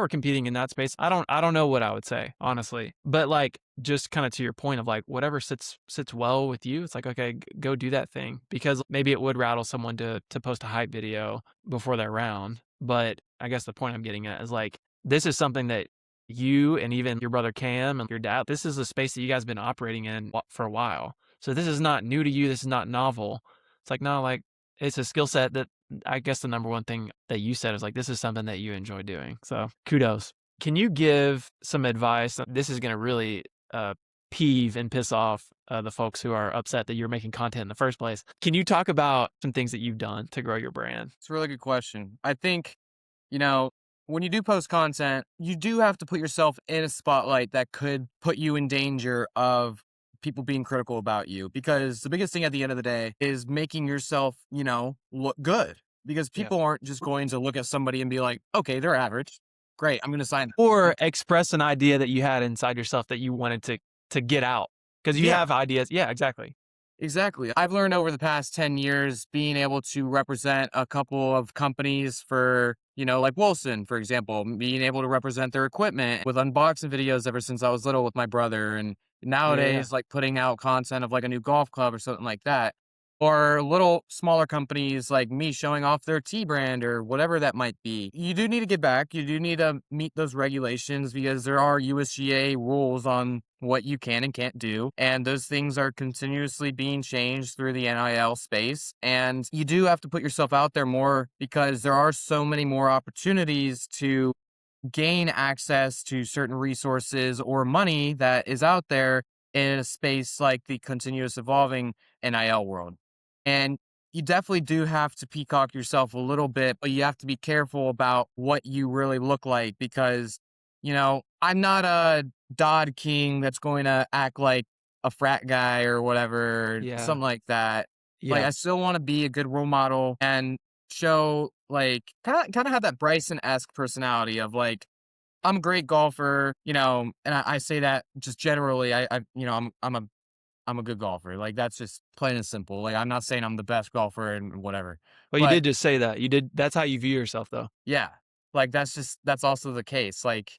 competing in that space, I don't know what I would say, honestly. But like just kind of to your point of like whatever sits well with you, it's like okay, go do that thing because maybe it would rattle someone to post a hype video before their round. But I guess the point I'm getting at is like this is something that you and even your brother Cam and your dad, this is a space that you guys have been operating in for a while. So this is not new to you. This is not novel. It's like no, like it's a skill set that I guess the number one thing that you said is like this is something that you enjoy doing. So kudos. Can you give some advice? This is going to really uh, peeve and piss off the folks who are upset that you're making content in the first place. Can you talk about some things that you've done to grow your brand? It's a really good question. I think, you know, when you do post content, you do have to put yourself in a spotlight that could put you in danger of people being critical about you. Because the biggest thing at the end of the day is making yourself, look good. Because Yeah. people aren't just going to look at somebody and be like, okay, they're average. Great, I'm going to sign them. Or express an idea that you had inside yourself that you wanted to get out because you Yeah. have ideas. Yeah, exactly. Exactly. I've learned over the past 10 years being able to represent a couple of companies for, like Wilson, for example, being able to represent their equipment with unboxing videos ever since I was little with my brother. And Yeah, yeah. nowadays, like putting out content of like a new golf club or something like that. Or little smaller companies like me showing off their tea brand or whatever that might be. You do need to get back. You do need to meet those regulations because there are USGA rules on what you can and can't do. And those things are continuously being changed through the NIL space. And you do have to put yourself out there more because there are so many more opportunities to gain access to certain resources or money that is out there in a space like the continuous evolving NIL world. And you definitely do have to peacock yourself a little bit, but you have to be careful about what you really look like because, I'm not a Dodd King that's going to act like a frat guy or whatever, Yeah, something like that. Like, yeah. I still want to be a good role model and show like kind of have that Bryson-esque personality of like I'm a great golfer, and I say that just generally. I'm a good golfer. Like that's just plain and simple. Like I'm not saying I'm the best golfer and whatever, Well, you but did just say that. You did that's how you view yourself, though. yeah, like that's also the case. Like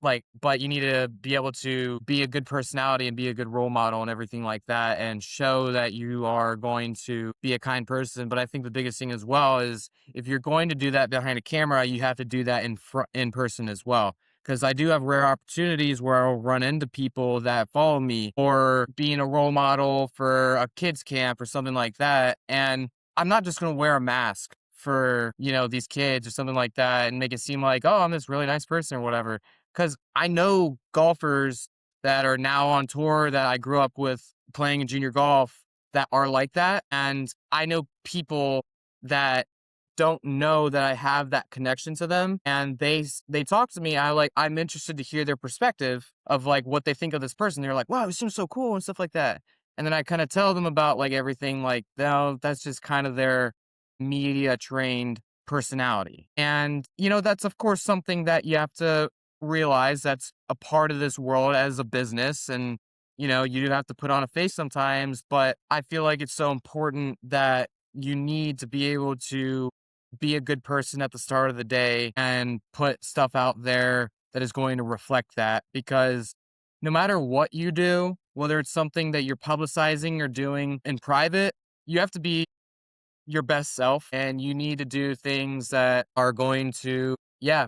like but you need to be able to be a good personality and be a good role model and everything like that, and show that you are going to be a kind person. But I think the biggest thing as well is if you're going to do that behind a camera, you have to do that in person as well because I do have rare opportunities where I'll run into people that follow me or being a role model for a kids camp or something like that. And I'm not just going to wear a mask for, these kids or something like that and make it seem like, oh, I'm this really nice person or whatever. Cause I know golfers that are now on tour that I grew up with playing in junior golf that are like that. And I know people that don't know that I have that connection to them and they talk to me. I'm interested to hear their perspective of like what they think of this person. They're like, wow, he seems so cool and stuff like that. And then I kind of tell them about like everything like, no, that's just kind of their media trained personality. And, that's of course something that you have to realize that's a part of this world as a business. And, you do have to put on a face sometimes, but I feel like it's so important that you need to be able to be a good person at the start of the day and put stuff out there that is going to reflect that because no matter what you do, whether it's something that you're publicizing or doing in private, you have to be your best self and you need to do things that are going to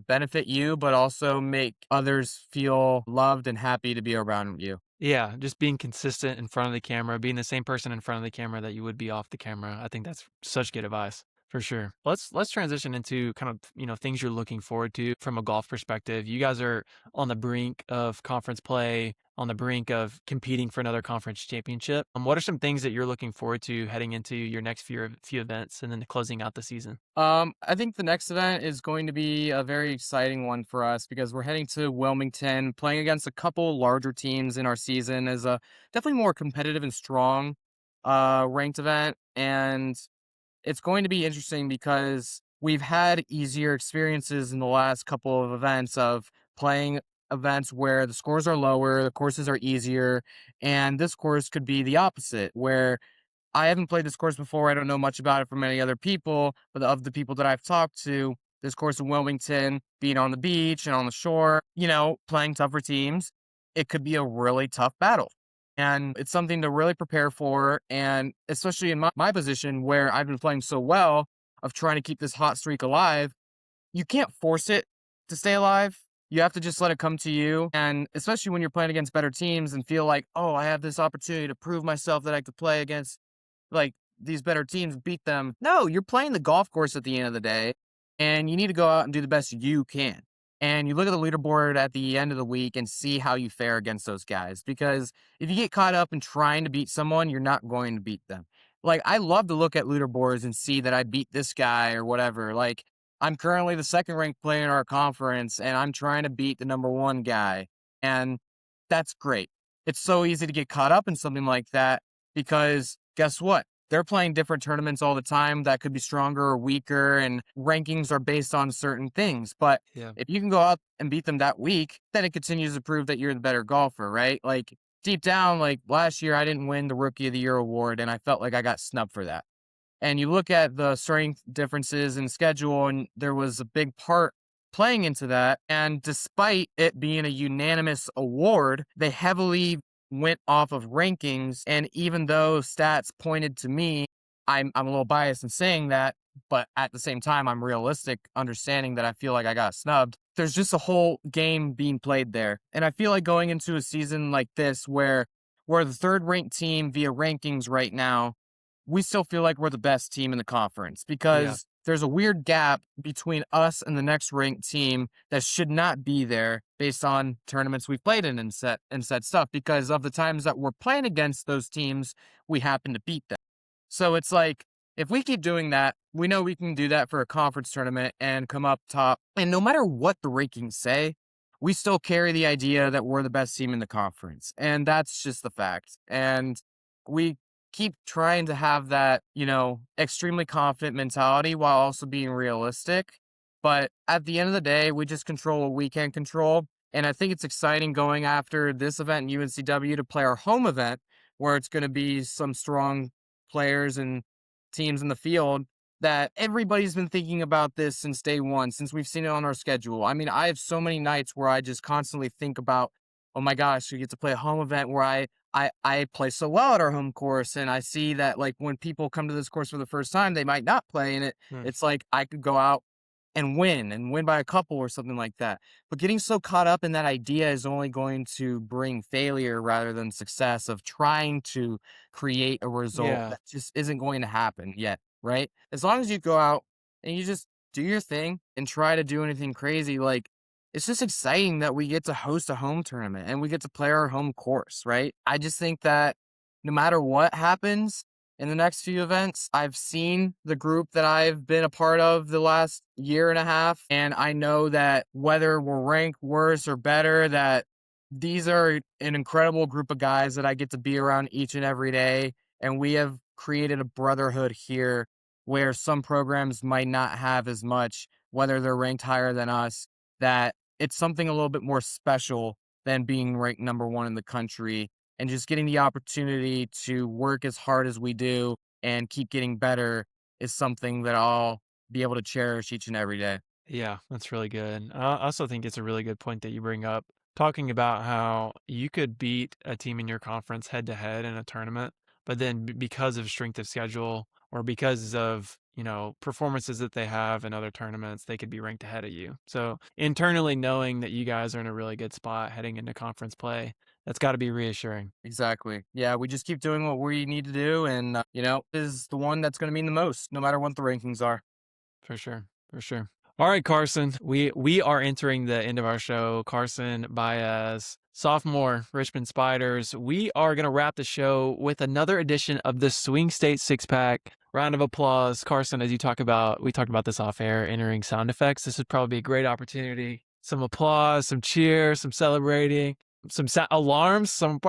benefit you but also make others feel loved and happy to be around you. Yeah, just being consistent in front of the camera, being the same person in front of the camera that you would be off the camera. I think that's such good advice, For sure. Let's transition into kind of, things you're looking forward to from a golf perspective. You guys are on the brink of conference play, on the brink of competing for another conference championship. What are some things that you're looking forward to heading into your next few events and then closing out the season? I think the next event is going to be a very exciting one for us because we're heading to Wilmington, playing against a couple larger teams in our season as a definitely more competitive and strong ranked event. And it's going to be interesting because we've had easier experiences in the last couple of events of playing events where the scores are lower, the courses are easier, and this course could be the opposite, where I haven't played this course before. I don't know much about it from many other people, but of the people that I've talked to, this course in Wilmington, being on the beach and on the shore, playing tougher teams, it could be a really tough battle. And it's something to really prepare for. And especially in my position where I've been playing so well of trying to keep this hot streak alive, you can't force it to stay alive. You have to just let it come to you. And especially when you're playing against better teams and feel like, oh, I have this opportunity to prove myself that I could play against like these better teams, beat them. No, you're playing the golf course at the end of the day, and you need to go out and do the best you can. And you look at the leaderboard at the end of the week and see how you fare against those guys. Because if you get caught up in trying to beat someone, you're not going to beat them. Like, I love to look at leaderboards and see that I beat this guy or whatever. Like, I'm currently the second ranked player in our conference, and I'm trying to beat the number one guy. And that's great. It's so easy to get caught up in something like that because guess what? They're playing different tournaments all the time that could be stronger or weaker, and rankings are based on certain things. But Yeah. if you can go out and beat them that week, then it continues to prove that you're the better golfer, right? Like deep down, like last year, I didn't win the Rookie of the Year award, and I felt like I got snubbed for that. And you look at the strength differences in schedule, and there was a big part playing into that. And despite it being a unanimous award, they heavily went off of rankings. And even though stats pointed to me, I'm a little biased in saying that, but at the same time, I'm realistic, understanding that I feel like I got snubbed. There's just a whole game being played there. And I feel like going into a season like this where we're the third ranked team via rankings right now, we still feel like we're the best team in the conference Yeah. because there's a weird gap between us and the next ranked team that should not be there based on tournaments we've played in and set stuff because of the times that we're playing against those teams, we happen to beat them. So it's like if we keep doing that, we know we can do that for a conference tournament and come up top. And no matter what the rankings say, we still carry the idea that we're the best team in the conference. And that's just the fact. And we keep trying to have that, extremely confident mentality while also being realistic. But at the end of the day, we just control what we can control. And I think it's exciting going after this event in UNCW to play our home event, where it's going to be some strong players and teams in the field that everybody's been thinking about this since day one, since we've seen it on our schedule. I mean, I have so many nights where I just constantly think about, oh my gosh, we get to play a home event where I play so well at our home course, and I see that like when people come to this course for the first time, they might not play, and Hmm. it's like I could go out and win by a couple or something like that. But getting so caught up in that idea is only going to bring failure rather than success of trying to create a result Yeah. that just isn't going to happen yet, right? As long as you go out and you just do your thing and try to do anything crazy, like it's just exciting that we get to host a home tournament and we get to play our home course, right? I just think that no matter what happens, in the next few events, I've seen the group that I've been a part of the last year and a half, and I know that whether we're ranked worse or better, that these are an incredible group of guys that I get to be around each and every day. And we have created a brotherhood here where some programs might not have as much, whether they're ranked higher than us, that it's something a little bit more special than being ranked number one in the country and just getting the opportunity to work as hard as we do and keep getting better is something that I'll be able to cherish each and every day. Yeah, that's really good. I also think it's a really good point that you bring up, talking about how you could beat a team in your conference head to head in a tournament, but then because of strength of schedule or because of, performances that they have in other tournaments, they could be ranked ahead of you. So internally knowing that you guys are in a really good spot heading into conference play That's gotta be reassuring. Exactly. Yeah, we just keep doing what we need to do, and is the one that's going to mean the most, no matter what the rankings are. For sure. For sure. All right, Carson. We are entering the end of our show. Carson Baez, sophomore, Richmond Spiders. We are gonna wrap the show with another edition of the Swing State Six Pack. Round of applause, Carson. As you talk about, we talked about this off air. Entering sound effects. This would probably be a great opportunity. Some applause, some cheers, some celebrating, some alarms, some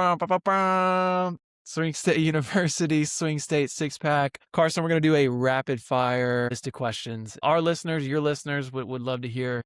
Swing State University, Swing State Six Pack. Carson, we're going to do a rapid fire list of questions. Our listeners, your listeners would love to hear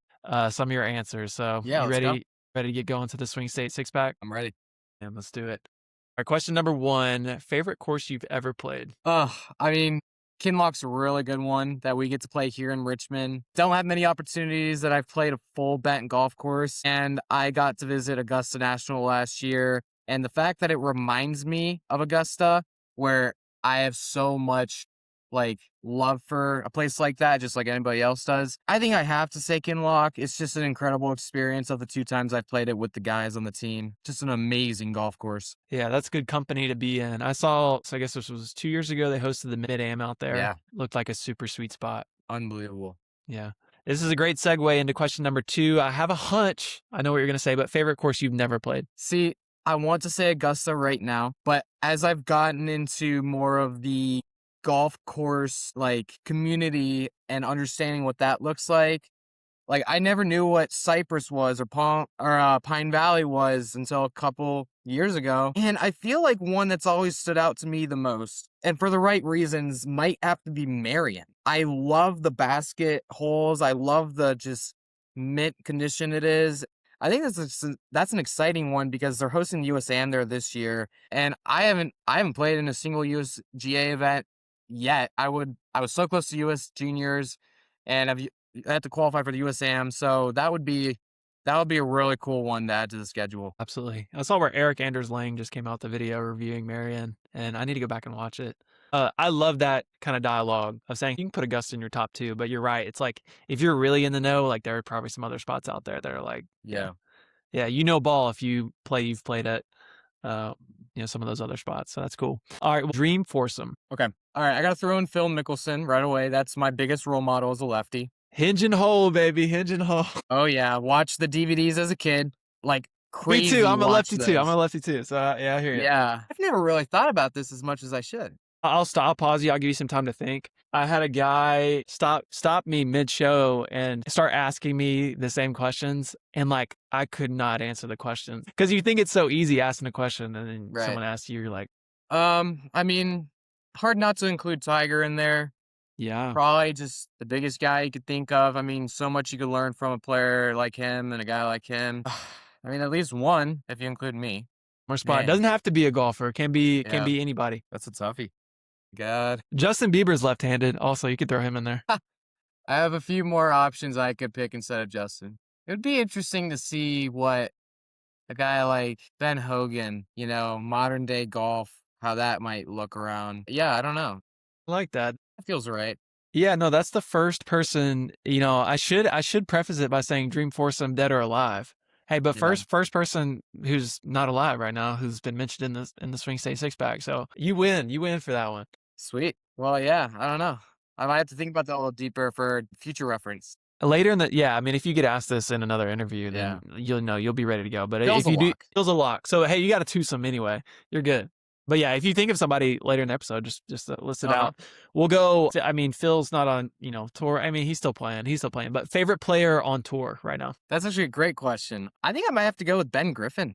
some of your answers. So, Yeah, you let's go. ready to get going to the Swing State Six Pack? I'm ready. And let's do it. All right, question number one, favorite course you've ever played? I mean, Kinlock's a really good one that we get to play here in Richmond. Don't have many opportunities that I've played a full bent golf course, and I got to visit Augusta National last year. And the fact that it reminds me of Augusta, where I have so much like love for a place like that, just like anybody else does. I think I have to say Kinlock. It's just an incredible experience of the 2 times I've played it with the guys on the team. Just an amazing golf course. Yeah, that's good company to be in. I saw, so I guess this was 2 years ago, they hosted the Mid-Am out there. Yeah, Looked like a super sweet spot. unbelievable. Yeah. This is a great segue into question number two. I have a hunch. I know what you're going to say, but favorite course you've never played? See, I want to say Augusta right now, but as I've gotten into more of the golf course like community and understanding what that looks like I never knew what Cypress was or Pine Valley was until a couple years ago. And I feel like one that's always stood out to me the most, and for the right reasons, might have to be Marion. I love the basket holes. I love the just mint condition it is. I think that's an exciting one because they're hosting the USAM there this year, and I haven't played in a single USGA event yet. I was so close to US Juniors, and I have to qualify for the USAM, so that would be a really cool one to add to the schedule. Absolutely. I saw where Eric Anders Lang just came out the video reviewing Marion, and I need to go back and watch it. I love that kind of dialogue of saying you can put Augusta in your top two, but you're right. It's like if you're really in the know, like there are probably some other spots out there that are like, yeah, Yeah. yeah, you know, ball if you've played at, uh, some of those other spots. So that's cool. All right, well, dream foursome, Okay. All right. I got to throw in Phil Mickelson right away. That's my biggest role model as a lefty. hinge and hole, baby, hinge and hole. Oh yeah, watch the DVDs as a kid, like Me too. crazy. I'm a Watch lefty too. I'm those. a lefty too. So yeah, I hear you. Yeah, I've never really thought about this as much as I should. I'll stop, pause you. I'll give you some time to think. I had a guy stop me mid-show and start asking me the same questions, and like I could not answer the questions because you think it's so easy asking a question, and then Right. someone asks you, you're like, I mean, hard not to include Tiger in there. yeah, Probably just the biggest guy you could think of. I mean, so much you could learn from a player like him and a guy like him. I mean, at least one if you include me. more spot. It Man, doesn't have to be a golfer. Can yeah, be anybody. that's a toughie. God. Justin Bieber's left-handed. Also, you could throw him in there. I have a few more options I could pick instead of Justin. It would be interesting to see what a guy like Ben Hogan, modern day golf, how that might look around. Yeah, I don't know. I like that. That feels right. Yeah, no, that's the first person, I should preface it by saying dream foursome dead or alive. Hey, but Yeah. first person who's not alive right now who's been mentioned in the Swing State Six Pack. So you win. You win for that one. Sweet. Well, yeah, I don't know. I might have to think about that a little deeper for future reference. Later in the yeah, I mean if you get asked this in another interview, Yeah. then you'll know you'll be ready to go. But Feels if a you do lock. feels a lock. So hey, you got a twosome anyway. You're good. But yeah, if you think of somebody later in the episode, just list it Uh-huh. out. We'll go. I mean, Phil's not on tour. I mean, he's still playing. But favorite player on tour right now? That's actually a great question. I think I might have to go with Ben Griffin.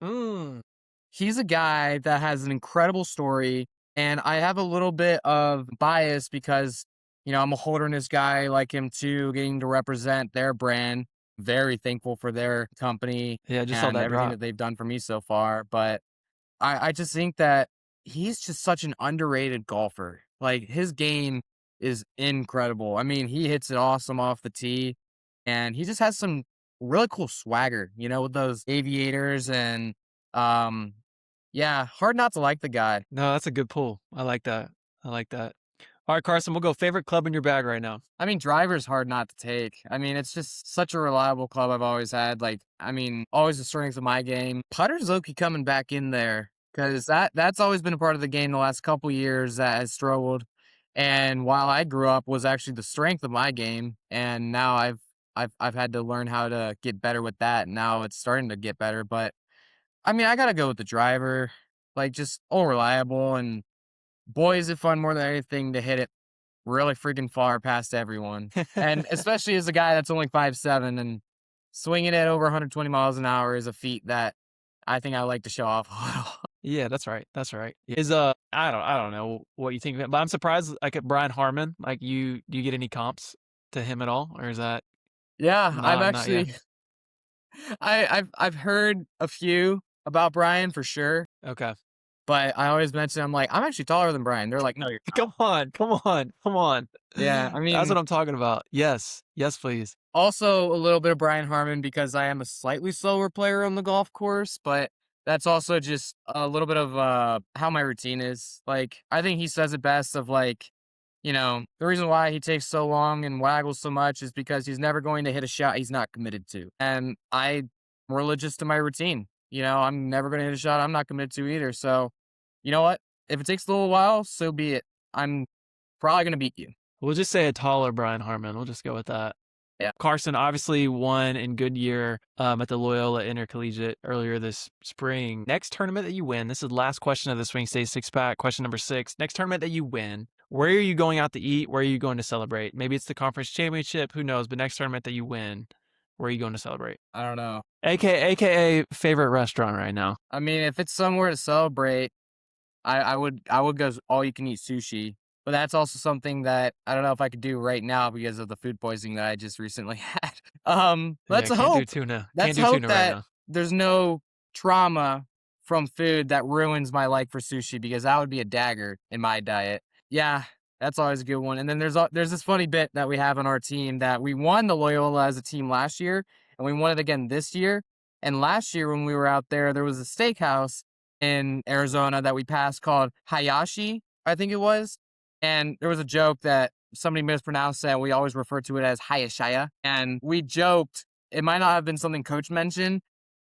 Mm. He's a guy that has an incredible story, and I have a little bit of bias because, I'm a Holderness guy like him too, getting to represent their brand. Very thankful for their company Yeah, I just saw and that everything drop. that they've done for me so far. But I just think that he's just such an underrated golfer. Like his game is incredible. I mean, he hits it awesome off the tee, and he just has some really cool swagger, with those aviators and um yeah, hard not to like the guy. No, that's a good pull. I like that. I like that. All right, Carson, we'll go favorite club in your bag right now. I mean, driver's hard not to take. I mean, it's just such a reliable club I've always had. Like, I mean, always the strength of my game. Putter's Loki coming back in there because that's always been a part of the game the last couple years that has struggled. And while I grew up was actually the strength of my game, and now I've had to learn how to get better with that. Now it's starting to get better, but I mean, I gotta go with the driver, like just all reliable and boy, is it fun more than anything to hit it really freaking far past everyone. And especially as a guy that's only 5'7" and swinging it over 120 miles an hour is a feat that I think I like to show off a little. Yeah, that's right. That's right. Is I don't know what you think of it, but I'm surprised like at Brian Harmon. Like do you get any comps to him at all, or is that Yeah, I've not yet? actually I've heard a few about Brian for sure, Okay. but I always mention I'm like, I'm actually taller than Brian. They're like, no, you're not. Come on, come on, come on. Yeah, I That's what mean, I'm talking about. Yes. Yes, please. also a little bit of Brian Harmon because I am a slightly slower player on the golf course, but that's also just a little bit of how my routine is. Like I think he says it best of like, the reason why he takes so long and waggles so much is because he's never going to hit a shot he's not committed to. And I'm religious to my routine. I'm never going to hit a shot I'm not committed to either. So, you know what? If it takes a little while, so be it. I'm probably going to beat you. We'll just say a taller Brian Harmon. We'll just go with that. Yeah. Carson obviously won in Goodyear at the Loyola Intercollegiate earlier this spring. Next tournament that you win, this is the last question of the Swing State Six Pack, question number 6. Next tournament that you win, where are you going out to eat? Where are you going to celebrate? Maybe it's the conference championship, who knows? But next tournament that you win, where are you going to celebrate? I don't know. AKA favorite restaurant right now. I mean, if it's somewhere to celebrate, I would go all you can eat sushi. But that's also something that I don't know if I could do right now because of the food poisoning that I just recently had. Yeah, Let's can't do hope. tuna. Can't Let's do hope tuna right that now. there's no trauma from food that ruins my like for sushi because that would be a dagger in my diet. Yeah, that's always a good one. And then there's this funny bit that we have on our team that we won the Loyola as a team last year and we won it again this year. And last year when we were out there was a steakhouse in Arizona that we passed called Hayashi, I think it was. And there was a joke that somebody mispronounced that we always refer to it as Hayashaya. And we joked, it might not have been something coach mentioned,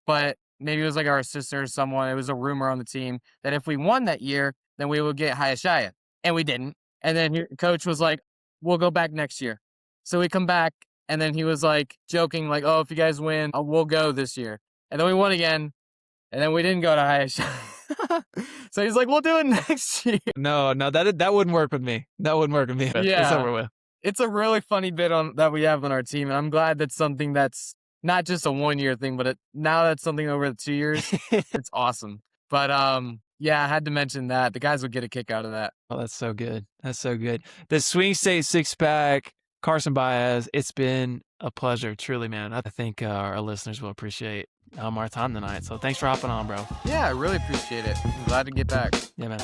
but maybe it was like our sister or someone. It was a rumor on the team that if we won that year, then we would get Hayashaya. And we didn't. And then coach was like, we'll go back next year. So we come back and then he was like joking, like, oh, if you guys win, we'll go this year. And then we won again. And then we didn't go to Hayashaya. So he's like, we'll do it next year. No, that wouldn't work with me. That wouldn't work with me. It's Yeah. over with. It's a really funny bit that we have on our team. And I'm glad that's something that's not just a 1-year thing, but now that's something over the 2 years. It's awesome. But yeah, I had to mention that. The guys would get a kick out of that. Oh, that's so good. That's so good. The Swing State Six Pack, Carson Baez, it's been a pleasure, truly, man. I think our listeners will appreciate our time tonight. So thanks for hopping on, bro. Yeah, I really appreciate it. I'm glad to get back. Yeah, man.